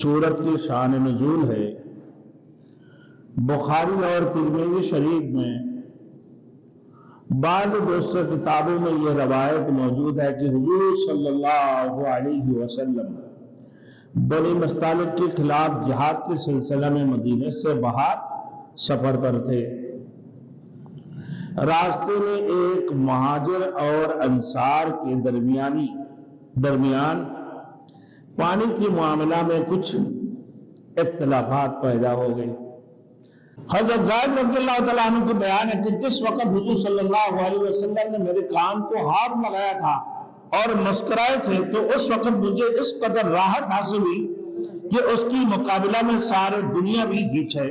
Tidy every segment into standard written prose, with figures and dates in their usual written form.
سورت کی شان نزول ہے۔ بخاری اور ترمذی شریف میں بعض دوسرے کتابوں میں یہ روایت موجود ہے کہ حضور صلی اللہ علیہ وسلم بنی مستالق کے خلاف جہاد کے سلسلہ میں مدینے سے باہر سفر پر تھے۔ راستے میں ایک مہاجر اور انصار کے درمیان پانی کے معاملہ میں کچھ اختلافات پیدا ہو گئے۔ حضرت زید رضی اللہ تعالیٰ عنہ کو بیان ہے کہ جس وقت حضور صلی اللہ علیہ وسلم نے میرے کان کو ہاتھ لگایا تھا اور مسکرائے تھے تو اس وقت مجھے اس قدر راحت حاصل ہوئی کہ اس کی مقابلہ میں سارے دنیا بھی ہچ ہے۔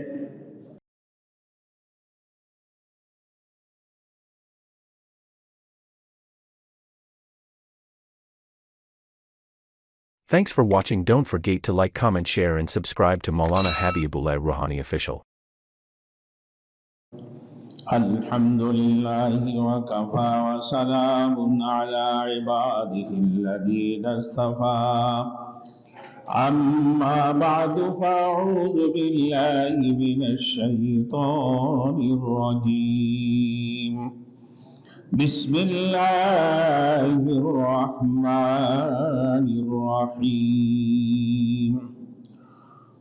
Thanks for watching. Don't forget to like, comment, share and subscribe to Maulana Habibullah Rouhani Official. الحمدللہ وکفا وسلام علی عباده الذین اصطفى اما بعد فاعوذ باللہ من الشیطان الرجیم بسم اللہ الرحمن الرحیم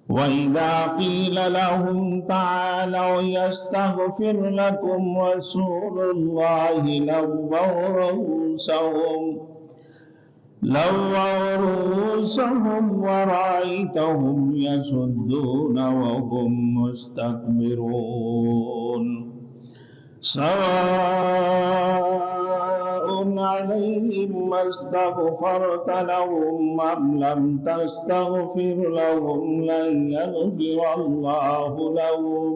وَإِذَا قِيلَ لَهُمْ تَعَالَوْا يَسْتَغْفِرْ لَكُمْ رَسُولُ اللَّهِ لَوَّوْا رُءُوسَهُمْ وَرَأَيْتَهُمْ يَصُدُّونَ وَهُمْ مُسْتَكْبِرُونَ سواء عليهم استغفرت لهم أم لم تستغفر لهم لن يغفر الله لهم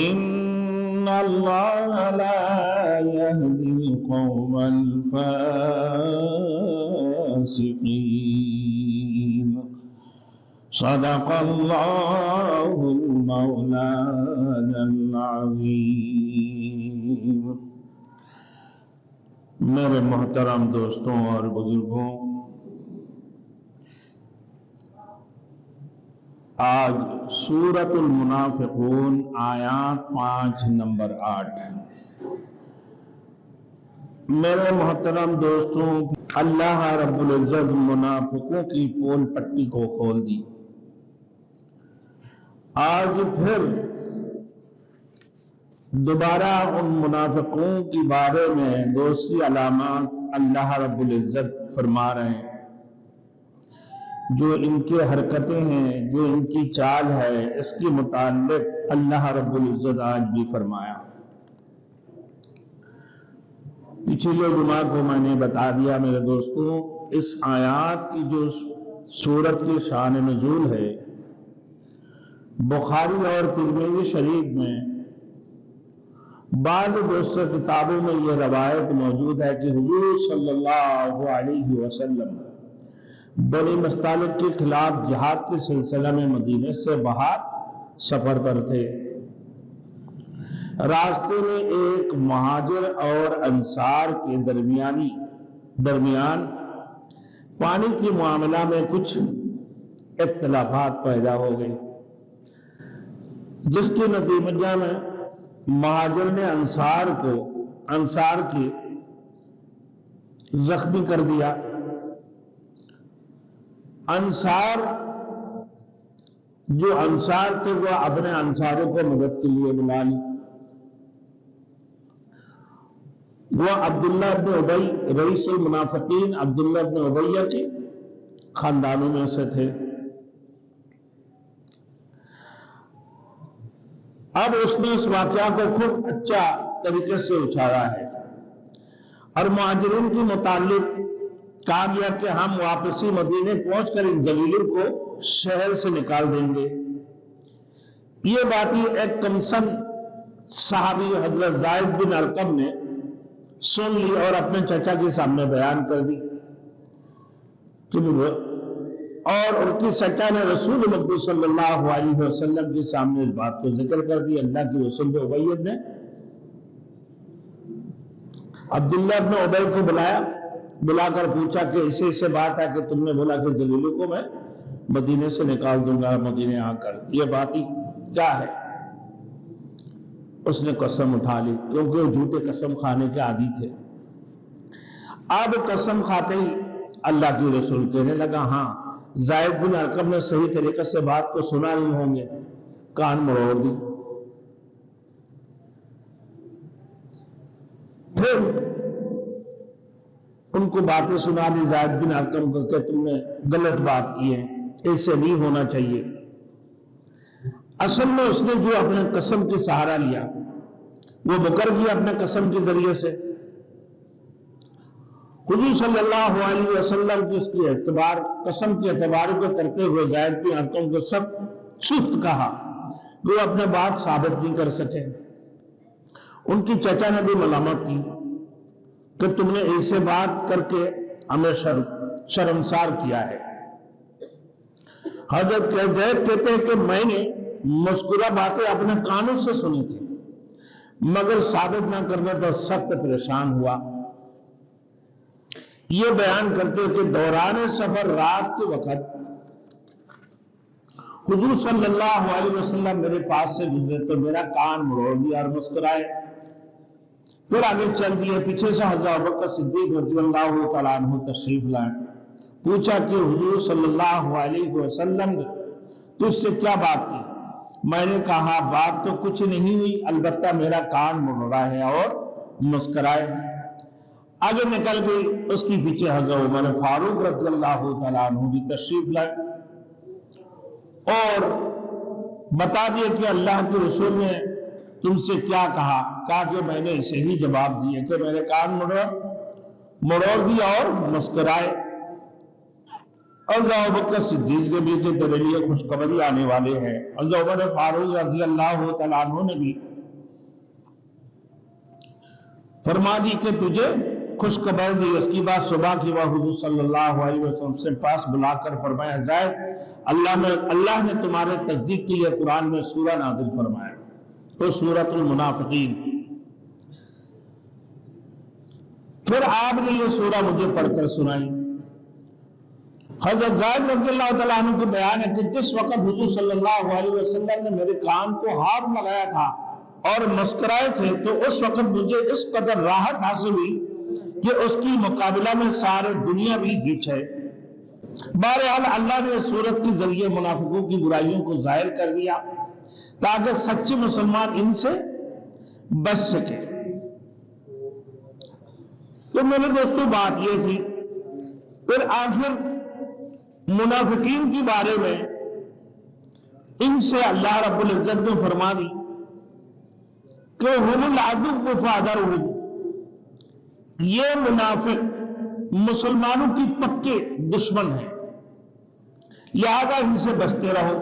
إن الله لا يهدي القوم الفاسقين صدق الله المولانا العظيم۔ میرے محترم دوستوں اور بزرگوں، آج سورۃ المنافقون آیات 5 نمبر 8۔ میرے محترم دوستوں، اللہ رب العزت منافقوں کی پول پٹی کو کھول دی۔ آج پھر دوبارہ ان منافقوں کے بارے میں دوسری علامات اللہ رب العزت فرما رہے ہیں۔ جو ان کی حرکتیں ہیں، جو ان کی چال ہے، اس کے متعلق اللہ رب العزت آج بھی فرمایا۔ پچھلے جمعہ کو میں نے بتا دیا میرے دوستوں، اس آیات کی جو سورت کی شان نزول ہے، بخاری اور ترمذی شریف میں بعض دوسرے کتابوں میں یہ روایت موجود ہے کہ حضور صلی اللہ علیہ وسلم بنی مستالق کے خلاف جہاد کے سلسلہ میں مدینے سے باہر سفر پر تھے۔ راستے میں ایک مہاجر اور انصار کے درمیان پانی کے معاملہ میں کچھ اختلافات پیدا ہو گئے، جس کے نتیجہ میں مہاجر نے انصار کے زخمی کر دیا۔ جو انصار تھے وہ اپنے انصاروں کو مدد کے لیے بلا لی۔ وہ عبداللہ بن ابی، رئیس المنافقین عبداللہ بن ابی کے خاندانوں میں سے تھے۔ اب اس نے اس واقعہ کو خوب اچھا طریقے سے اچھالا ہے اور مہاجرین کے متعلق کہا گیا کہ ہم واپسی مدینے پہنچ کر ان ذلیلوں کو شہر سے نکال دیں گے۔ یہ بات ایک کمسن صحابی حضرت زید بن ارقم نے سن لی اور اپنے چچا کے سامنے بیان کر دی، اور ان کی چچا نے رسول مقبول صلی اللہ علیہ وسلم کے سامنے اس بات کو ذکر کر دی۔ اللہ کے رسول ابی نے عبداللہ بن ابی کو بلا کر پوچھا کہ ایسے بات ہے کہ تم نے بولا کہ ذلیلوں کو میں مدینے سے نکال دوں گا مدینے آ کر. یہ بات ہی کیا ہے؟ اس نے قسم اٹھا لی کیونکہ وہ جھوٹے قسم کھانے کے عادی تھے. اب قسم کھاتے ہی اللہ کی رسول کہنے لگا ہاں زید بن ارقم نے صحیح طریقے سے بات کو سنا نہیں ہوں گے، کان مروڑ دی. پھر ان کو باتیں سنا دی زید بن ارقم کو کہ تم نے غلط بات کی ہے، ایسے نہیں ہونا چاہیے. اصل میں اس نے جو اپنے قسم کے سہارا لیا وہ مکر گیا اپنے قسم کے ذریعے سے. حضور صلی اللہ علیہ وسلم کی اس کی اعتبار قسم کے اعتبار کو کرتے ہوئے زید بن ارقم کو سب سست کہا، وہ اپنے بات ثابت نہیں کر سکے. ان کی چچا نے بھی ملامت کی کہ تم نے ایسے بات کر کے ہمیں شرمسار کیا ہے. حضرت زید کہتے ہیں کہ میں نے مذکورہ باتیں اپنے کانوں سے سنی تھی مگر ثابت نہ کرنے پر سخت پریشان ہوا. یہ بیان کرتے کہ دوران سفر رات کے وقت حضور صلی اللہ علیہ وسلم میرے پاس سے گزرے تو میرا کان مروڑ دیا اور مسکرائے. پھر آگے چل دیے. پیچھے سے حضرت ابوبکر صدیق رضی اللہ تعالیٰ عنہ تشریف لائے. پوچھا کہ حضور صلی اللہ علیہ وسلم نے تجھ سے کیا بات کی؟ میں نے کہا بات تو کچھ نہیں ہوئی، البتہ میرا کان مروڑا ہے اور مسکرائے. آگے نکل گئی. اس کی پیچھے حضرت عمر فاروق رضی اللہ تعالیٰ عنہ بھی تشریف لائے اور بتا دیے کہ اللہ کے رسول نے تم سے کیا کہا. کہا کہ میں نے اسے ہی جواب دیے کہ میرے کان مروڑ دیا اور مسکرائے. اور حضرت ابوبکر صدیق نے بھی کہ تیرے لیے خوشخبری آنے والے ہیں. حضرت عمر فاروق رضی اللہ تعالیٰ عنہ نے بھی فرما دی کہ تجھے خوشخبر دی. اس کی بات صبح کی وہ حضور صلی اللہ علیہ وسلم سے پاس بلا کر فرمایا زید اللہ نے تمہارے تصدیق کے لیے قرآن میں سورہ نازل فرمایا، تو سورۃ المنافقین. پھر آپ نے یہ سورہ مجھے پڑھ کر سنائی. حضرت زید رضی اللہ تعالیٰ عنہ کو بیان ہے کہ جس وقت حضور صلی اللہ علیہ وسلم نے میرے کان کو ہاتھ لگایا تھا اور مسکرائے تھے تو اس وقت مجھے اس قدر راحت حاصل ہوئی کہ اس کی مقابلہ میں سارے دنیا بھی ہچ ہے. بہرحال اللہ نے سورت کے ذریعے منافقوں کی برائیوں کو ظاہر کر دیا تاکہ سچے مسلمان ان سے بچ سکے. تو میرے دوستوں بات یہ تھی. پھر آخر منافقین کے بارے میں ان سے اللہ رب العزت نے فرما دی کہ ہم العدو فاحذرہم، یہ منافق مسلمانوں کی پکے دشمن ہیں، لہذا ان سے بچتے رہو.